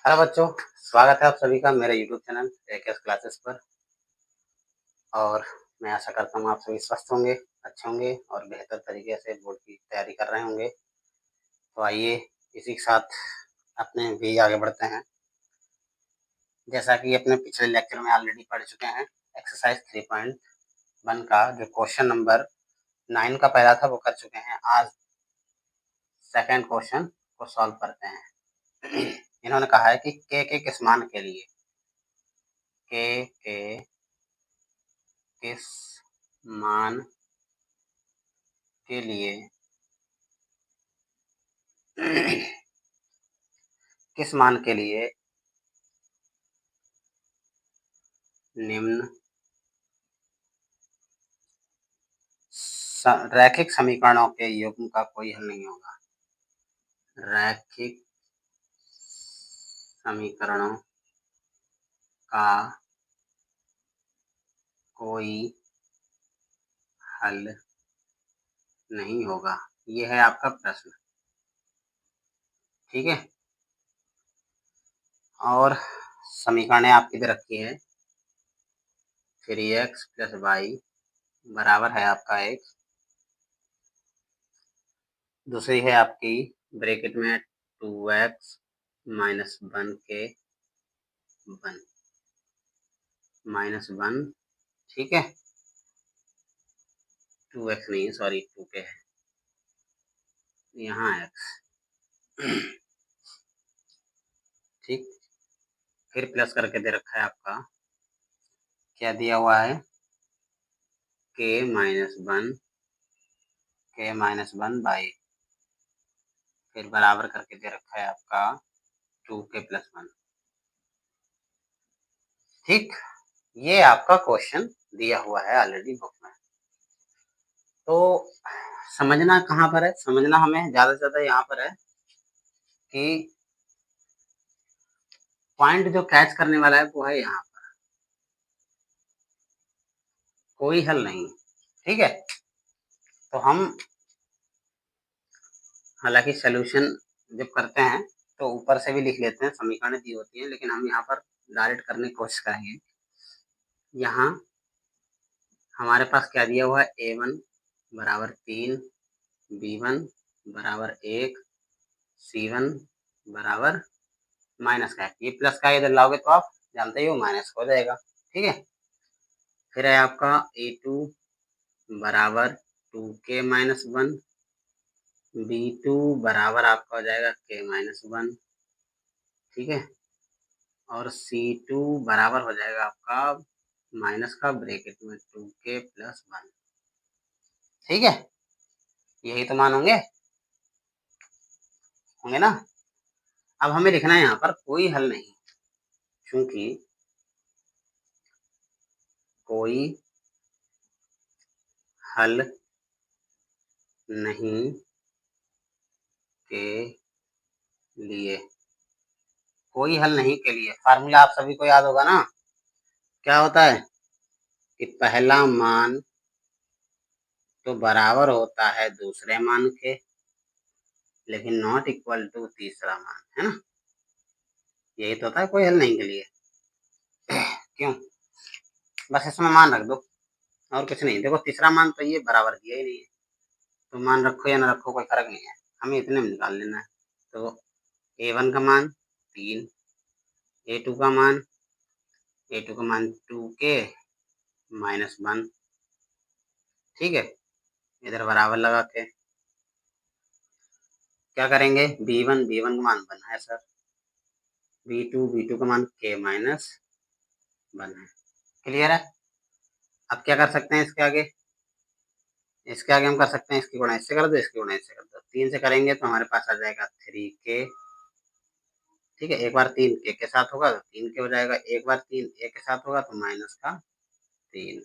Hello बच्चों, स्वागत है आप सभी का मेरे यूट्यूब चैनल एकेएस क्लासेस पर। और मैं आशा करता हूँ आप सभी स्वस्थ होंगे, अच्छे होंगे और बेहतर तरीके से बोर्ड की तैयारी कर रहे होंगे। तो आइए इसी के साथ अपने भी आगे बढ़ते हैं। जैसा कि अपने पिछले लेक्चर में ऑलरेडी पढ़ चुके हैं, एक्सरसाइज 3.1 का जो क्वेश्चन नंबर 9 का पहला था वो कर चुके हैं। आज सेकेंड क्वेश्चन को सॉल्व करते हैं। इन्होंने कहा है कि के किस मान के लिए के किस मान के लिए किस मान के लिए निम्न रैखिक समीकरणों के युग्म का कोई हल नहीं होगा। रैखिक समीकरणों का कोई हल नहीं होगा, ये है आपका प्रश्न। ठीक है, और समीकरणें आपकी दे रखी है। 3x + y बराबर है आपका एक, दूसरी है आपकी ब्रैकेट में 2x - 1 के 1 ठीक है, 2x नहीं है, सॉरी 2 के है, यहाँ x ठीक। फिर प्लस करके दे रखा है आपका, क्या दिया हुआ है, k - 1 फिर बराबर करके दे रखा है आपका 2k + 1। ठीक, ये आपका क्वेश्चन दिया हुआ है ऑलरेडी बुक में। तो समझना कहाँ पर है, समझना हमें ज्यादा से ज्यादा यहाँ पर है कि पॉइंट जो कैच करने वाला है वो है यहाँ पर, कोई हल नहीं। ठीक है, तो हम हालांकि सॉल्यूशन जब करते हैं तो ऊपर से भी लिख लेते हैं, समीकरण दी होती है, लेकिन हम यहाँ पर डायरेक्ट करने की कोशिश करेंगे। यहाँ हमारे पास क्या दिया हुआ है, a1 बराबर 3, b1 बराबर 1, c1 बराबर माइनस का है। ये प्लस का इधर लाओगे तो आप जानते ही हो माइनस हो जाएगा। ठीक है, फिर है आपका a2 बराबर 2k - 1, b2 बराबर आपका हो जाएगा k - 1, ठीक है, और c2 बराबर हो जाएगा आपका माइनस का ब्रैकेट में 2k + 1। ठीक है, यही तो मान होंगे ना। अब हमें लिखना है यहाँ पर कोई हल नहीं, क्योंकि कोई हल नहीं के लिए, कोई हल नहीं के लिए फार्मूला आप सभी को याद होगा ना, क्या होता है कि पहला मान तो बराबर होता है दूसरे मान के, लेकिन नॉट इक्वल टू तीसरा मान, है ना। यही तो होता है कोई हल नहीं के लिए। क्यों, बस इसमें मान रख दो और कुछ नहीं। देखो तीसरा मान तो ये बराबर दिया ही नहीं है, तो मान रखो या ना रखो कोई फर्क नहीं है, हमें इतने में निकाल लेना है। तो a1 का मान 3, a2 का मान 2k - 1, ठीक है। इधर बराबर लगा के क्या करेंगे, b1 का मान 1 है सर, b2 का मान k - 1 है। क्लियर है। अब क्या कर सकते हैं इसके आगे, हम कर सकते हैं इसकी गुणा इससे कर दो, इसकी गुणा इससे कर दो। 3 से करेंगे तो हमारे पास आ जाएगा 3k, ठीक है। एक बार 3 के साथ होगा तो 3 के हो जाएगा, एक बार 3 a के साथ होगा तो माइनस का 3।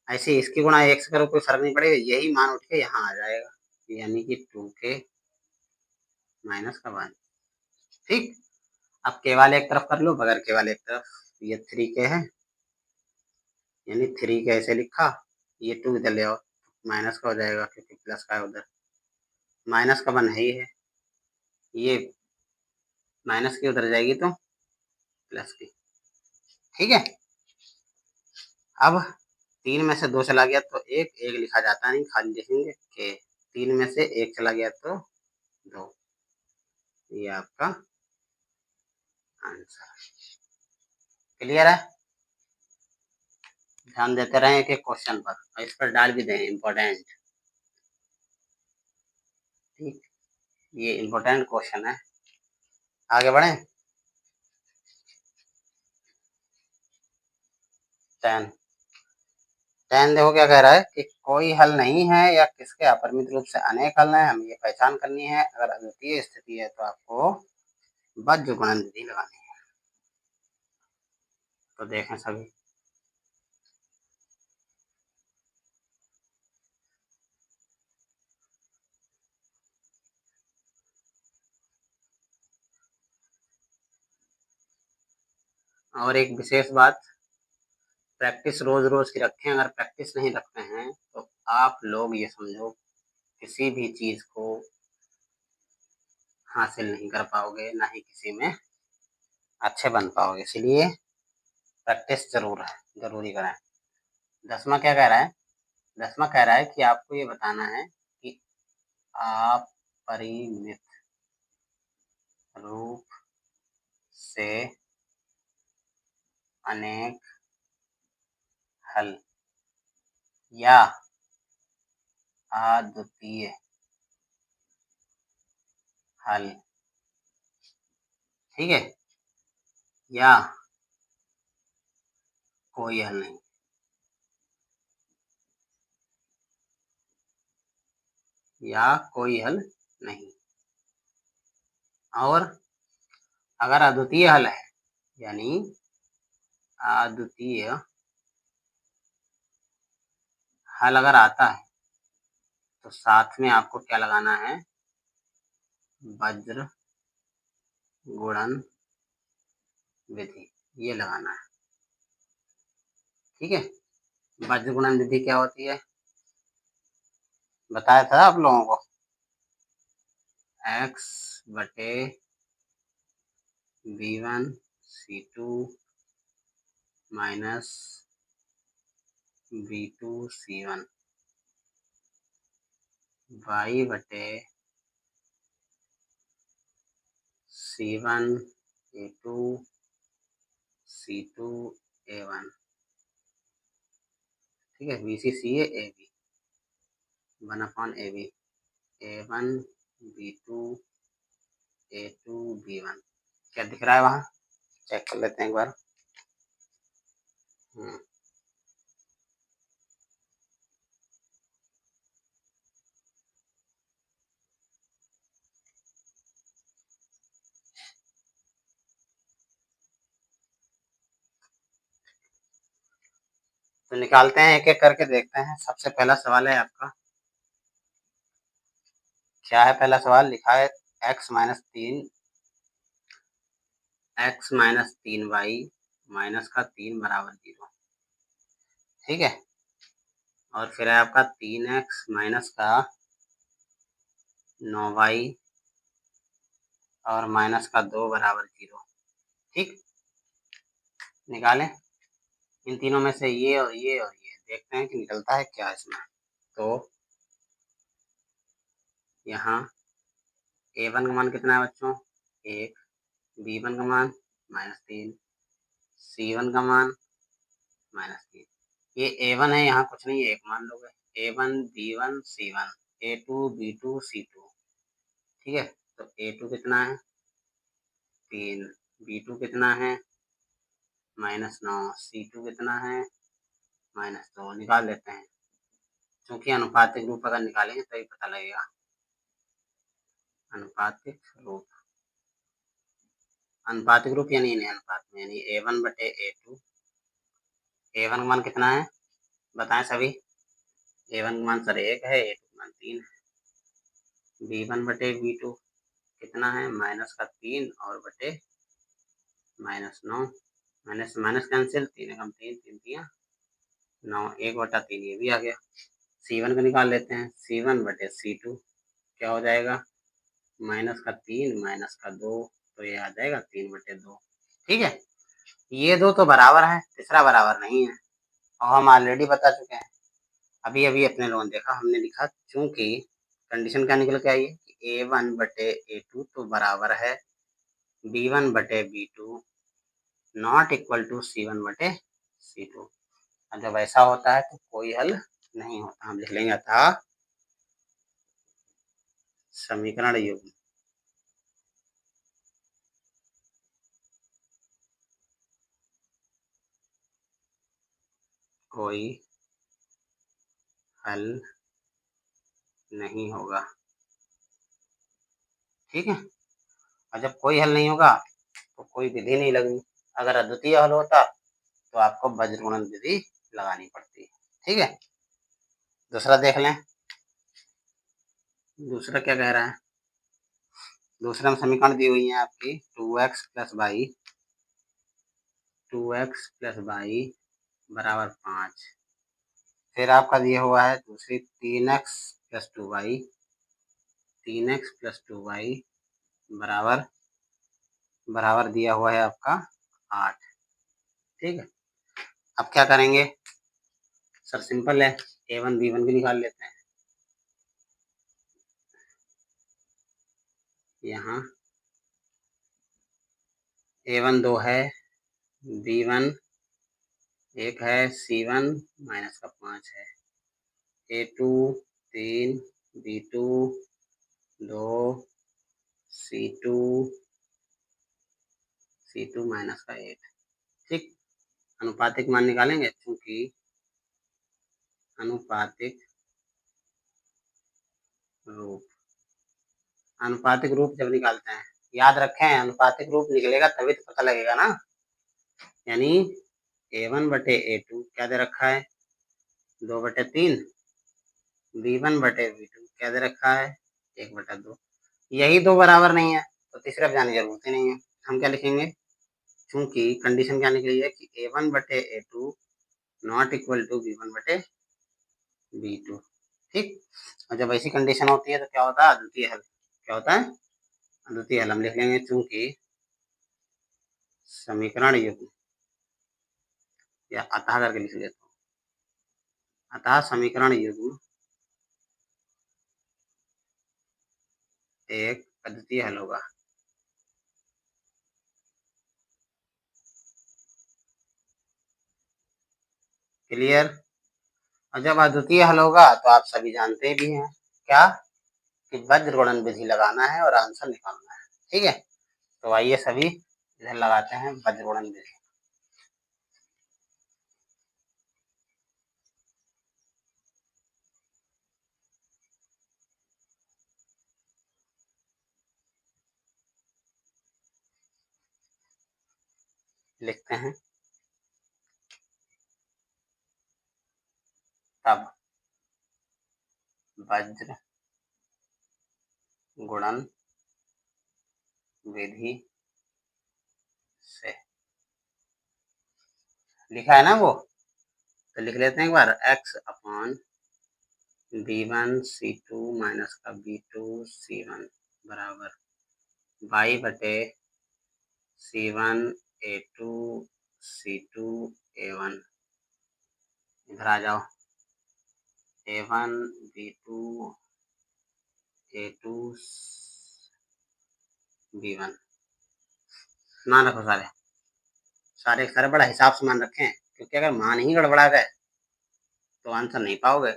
ऐसे इसकी गुणा 1 से करो कोई फर्क नहीं पड़ेगा, यही मान उठ के यहाँ आ जाएगा, यानी कि 2k - 1। ठीक, अब के वाले एक तरफ कर लो, बगैर के वाले एक तरफ। ये 3k है, यानी 3k ऐसे लिखा, ये 2 इधर ले आओ, माइनस का हो जाएगा क्योंकि प्लस का है उधर, माइनस का 1 है ही है, ये माइनस की उधर जाएगी तो प्लस की, ठीक है। अब 3 में से 2 चला गया तो 1 लिखा जाता नहीं, खाली लिखेंगे कि 3 में से 1 चला गया तो 2। ये आपका आंसर। क्लियर है? ध्यान देते रहें एक एक क्वेश्चन पर, और इस पर डाल भी दें इम्पोर्टेंट, ठीक। ये इम्पोर्टेंट क्वेश्चन है। आगे बढ़ें। 10 देखो क्या कह रहा है कि कोई हल नहीं है या किसके अपरिमित रूप से अनेक हल हैं, हमें ये पहचान करनी है। अगर अद्वितीय स्थिति है तो आपको बज्र गुणन विधि लगानी है। तो देखें सभी, और एक विशेष बात, प्रैक्टिस रोज रोज की रखें। अगर प्रैक्टिस नहीं रखते हैं तो आप लोग ये समझो किसी भी चीज को हासिल नहीं कर पाओगे, ना ही किसी में अच्छे बन पाओगे। इसलिए प्रैक्टिस जरूरी करें। 10वां क्या कह रहा है? 10वां कह रहा है कि आपको ये बताना है कि आप परिमित रूप से अनेक हल या अद्वितीय हल, ठीक है, या कोई हल नहीं, या कोई हल नहीं। और अगर अद्वितीय हल है, यानी अद्वितीय हल अगर आता है तो साथ में आपको क्या लगाना है? वज्र गुणन विधि, ये लगाना है, ठीक है। वज्र गुणन विधि क्या होती है? बताया था आप लोगों को, x बटे b1 c2 minus b2 c1 y बटे c1 a2 c2 a1, ठीक है। BC है AB 1/AB, A1 B2 A2 B1। क्या दिख रहा है वहां? चेक कर लेते हैं एक बार। तो निकालते हैं, एक एक करके देखते हैं। सबसे पहला सवाल है आपका, क्या है पहला सवाल? लिखा है x माइनस 3y माइनस का 3 बराबर 0, ठीक है। और फिर है आपका 3x माइनस का 9y और माइनस का 2 बराबर 0, ठीक। निकालें इन तीनों में से ये और ये और ये, देखते हैं कि निकलता है क्या इसमें। तो यहाँ a1 का मान कितना है बच्चों? 1, b1 का मान -3, c1 का मान -3। ये a1 है, यहाँ कुछ नहीं है, एक मान लोगे। a1 b1 c1 a2 b2 c2, ठीक है। तो a2 कितना है? 3, b2 कितना है? -9, c2 कितना है? -2। निकाल लेते हैं, क्योंकि अनुपातिक रूप अगर निकालेंगे तभी पता लगेगा। अनुपातिक रूप यानी इन्हें अनुपात में, यानी a1 बटे a2। a1 का मान कितना है बताएं सभी? a1 का मान सर 1 है, a2 का मान 3 है। b1 बटे b2 कितना है? माइनस का 3 और बटे -9, माइनस माइनस कैंसिल, 3 एकम 3, 3 तियां 9, 1/3 ये भी आ गया। c1 का निकाल लेते हैं, c1 बटे c2 क्या हो जाएगा? -3 -2 तो ये आ जाएगा 3/2। ठीक है, ये दो तो बराबर है, तीसरा बराबर नहीं है, और हम ऑलरेडी बता चुके हैं। अभी अभी अपने लोगों ने देखा, हमने लिखा चूंकि कंडीशन क्या निकल के आई है कि A1/A2 तो बराबर है B1/B2 not equal to C1/C2। और जब ऐसा होता है तो कोई हल नहीं होता। हम लिख लेंगे अतः समीकरण युग्म कोई हल नहीं होगा। ठीक है, और जब कोई हल नहीं होगा तो कोई विधि नहीं लगनी। अगर अद्वितीय हल होता तो आपको वज्रगुणन विधि लगानी पड़ती। ठीक है, दूसरा देख लें। दूसरा क्या कह रहा है? दूसरा में समीकरण दी हुई है आपकी 2x + y बराबर 5। फिर आपका दिया हुआ है दूसरी 3x + 2y बराबर दिया हुआ है आपका 8। ठीक है, अब क्या करेंगे सर? सिंपल है, A1 B1 भी निकाल लेते हैं। यहाँ A1 2 है, B1 1 है, C1 -5 है, A2 3, B2 2, C2 -8। ठीक, अनुपातिक मान निकालेंगे क्योंकि अनुपातिक रूप जब निकालते हैं, याद रखें अनुपातिक रूप निकलेगा तभी तो पता लगेगा ना। यानी A1/A2 क्या दे रखा है 2/3, B1/B2 क्या दे रखा है 1/2। यही दो बराबर नहीं है तो तीसरा जाने की जरूरत ही नहीं है। हम क्या लिखेंगे, चूंकि कंडीशन क्या निकली है कि A1/A2 not equal to B1/B2। ठीक, और जब ऐसी कंडीशन होती है तो क्या होता है? अद्वितीय हल। क्या होता है? अद्वितीय हल। हम लिख लेंगे चूंकि समीकरण युग्म, या अतः करके लिख लेता हूँ, अतः समीकरण युग्म एक अद्वितीय हल होगा। क्लियर? और जब अद्वितीय हल होगा तो आप सभी जानते भी हैं क्या कि वज्रगुणन विधि लगाना है और आंसर निकालना है। ठीक है, तो आइए सभी इधर लगाते हैं वज्रगुणन विधि। लिखते हैं तब वज्र गुणन विधि से, लिखा है ना वो, तो लिख लेते हैं एक बार x/B1 C2 माइनस का B2 C1 बराबर y/C1 A2 C2 A1। इधर आ जाओ, A1 B2 A2 B1 मान रखो सारे बड़ा हिसाब से मान रखें, क्योंकि अगर मान ही गड़बड़ा गए तो आंसर नहीं पाओगे।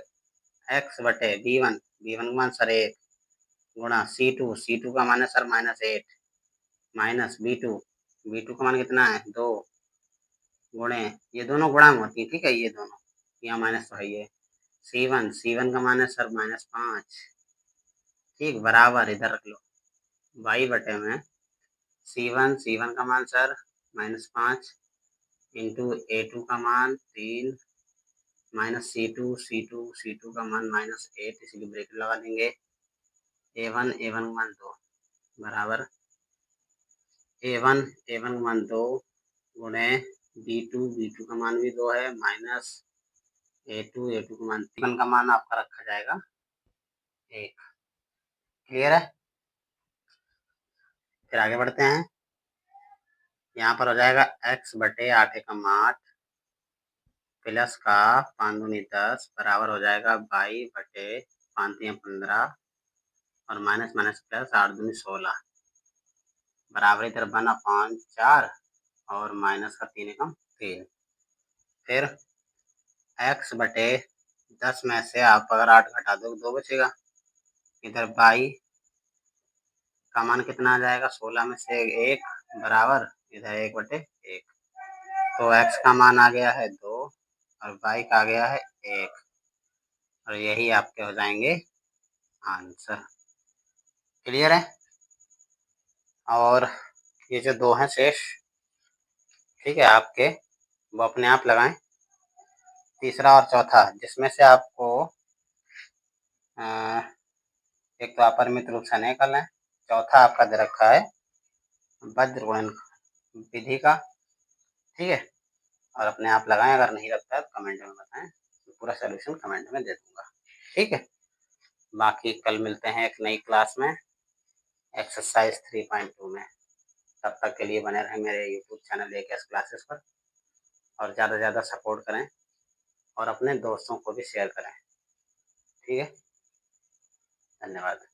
x/B1 B1 का मान सर 1 गुणा C2 का मान है सर -8 माइनस B2 का मान कितना है 2 गुणे, ये दोनों गुणांक होती है। ठीक है, ये दोनों यहाँ माइनस तो है ये C1 का मान है सर -5। ठीक, बराबर इधर रख लो y/में C1 का मान सर -5 इंटू A2 का मान 3 माइनस C2 का मान -8, इसलिए ब्रैकेट लगा देंगे। A1 का मान 2 बराबर A1 का मान 2 गुणे B2 का मान भी 2 है माइनस A2 का मान 3 का मान आपका रखा जाएगा 1। क्लियर है? फिर आगे बढ़ते हैं। यहाँ पर हो जाएगा x बटे 8 एकम 8 प्लस का 5 दूनी 10 बराबर हो जाएगा 22 बटे 5 तियां 15 और माइनस माइनस प्लस 8 दूनी 16 बराबर इधर 1/4 और माइनस का 3 एकम 3। फिर x बटे 10 में से आप अगर 8 घटा दो 2 बचेगा। इधर 22 का मान कितना आ जाएगा, 16 में से 1 बराबर इधर 1 बटे 1। तो x का मान आ गया है 2 और y का आ गया है 1 और यही आपके हो जाएंगे आंसर। क्लियर है? और ये जो 2 हैं शेष, ठीक है, आपके वो अपने आप लगाएं। तीसरा और चौथा जिसमें से आपको एक तो अपरिमित रूप से नहीं करना है, चौथा आपका दे रखा है वज्र गुणन विधि का, ठीक है। और अपने आप लगाएं, अगर नहीं लगता है तो कमेंट में बताएं, तो पूरा सोल्यूशन कमेंट में दे दूंगा, ठीक है। बाकी कल मिलते हैं एक नई क्लास में एक्सरसाइज 3.2 में। तब तक के लिए बने रहें मेरे यूट्यूब चैनल AKS क्लासेस पर और ज़्यादा से ज़्यादा सपोर्ट करें और अपने दोस्तों को भी शेयर करें, ठीक है। धन्यवाद।